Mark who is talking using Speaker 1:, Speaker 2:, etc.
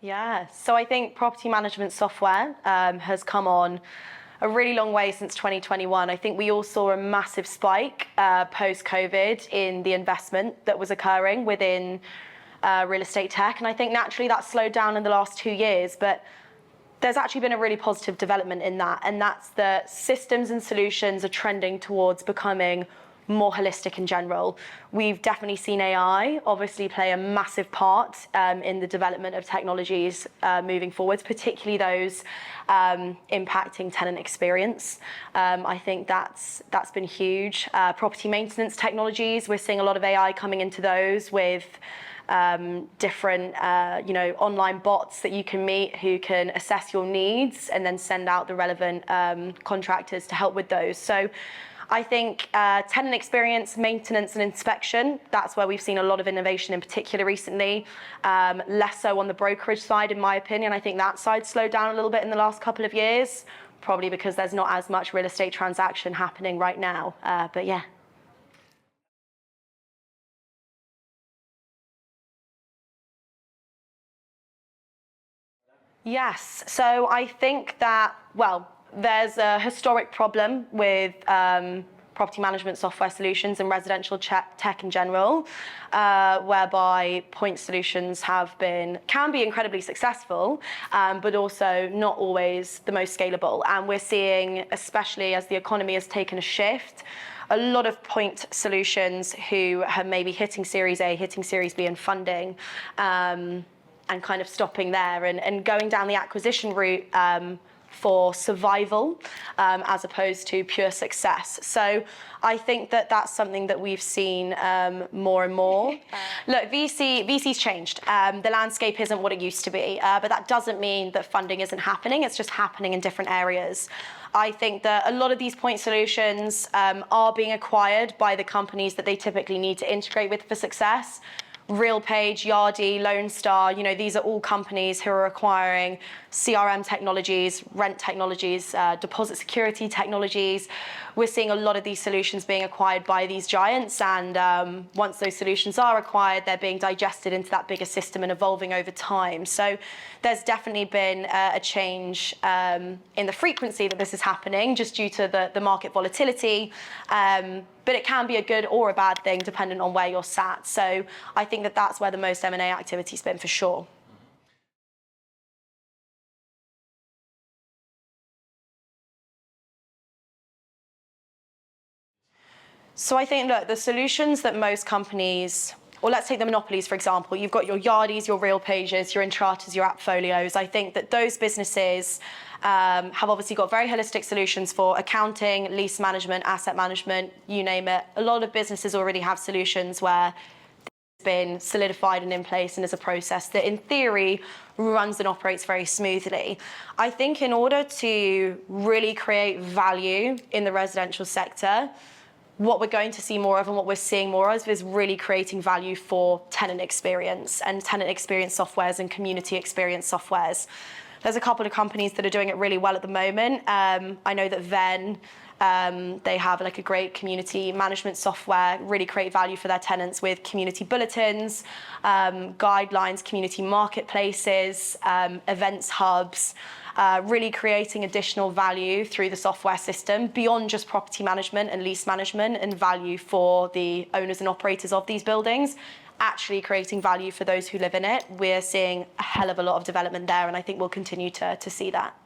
Speaker 1: Yeah, so I think property management software has come on a really long way since 2021. I think we all saw a massive spike post-COVID in the investment that was occurring within real estate tech. And I think naturally that slowed down in the last 2 years, but there's actually been a really positive development in that. And that's that systems and solutions are trending towards becoming more holistic in general. We've definitely seen AI obviously play a massive part in the development of technologies moving forwards, particularly those impacting tenant experience. I think that's been huge. Property maintenance technologies, we're seeing a lot of AI coming into those with different online bots that you can meet who can assess your needs and then send out the relevant contractors to help with those. So I think tenant experience, maintenance and inspection, that's where we've seen a lot of innovation in particular recently. Less so on the brokerage side, in my opinion. I think that side slowed down a little bit in the last couple of years, probably because there's not as much real estate transaction happening right now, but yeah. Yes, so I think that, well, there's a historic problem with property management software solutions and residential tech in general, whereby point solutions can be incredibly successful, but also not always the most scalable. And we're seeing, especially as the economy has taken a shift, a lot of point solutions who have maybe hitting Series A, hitting Series B in funding, and kind of stopping there and going down the acquisition route for survival as opposed to pure success. So I think that that's something that we've seen more and more. Look, VC's changed. The landscape isn't what it used to be, but that doesn't mean that funding isn't happening. It's just happening in different areas. I think that a lot of these point solutions are being acquired by the companies that they typically need to integrate with for success. RealPage, Yardi, Lone Star, these are all companies who are acquiring CRM technologies, rent technologies, deposit security technologies. We're seeing a lot of these solutions being acquired by these giants, and once those solutions are acquired, they're being digested into that bigger system and evolving over time. So there's definitely been a change in the frequency that this is happening, just due to the market volatility. But it can be a good or a bad thing depending on where you're sat. So I think that that's where the most M&A activity's been, for sure. So I think, look, the solutions that most companies, or let's take the monopolies, for example. You've got your Yardis, your RealPages, your Intratas, your AppFolios. I think that those businesses have obviously got very holistic solutions for accounting, lease management, asset management, you name it. A lot of businesses already have solutions where it's been solidified and in place and is a process that in theory runs and operates very smoothly. I think in order to really create value in the residential sector, what we're going to see more of and what we're seeing more of is really creating value for tenant experience and tenant experience softwares and community experience softwares. There's a couple of companies that are doing it really well at the moment. I know that Venn, they have like a great community management software, really create value for their tenants with community bulletins, guidelines, community marketplaces, events hubs, really creating additional value through the software system beyond just property management and lease management and value for the owners and operators of these buildings, actually creating value for those who live in it. We're seeing a hell of a lot of development there, and I think we'll continue to see that.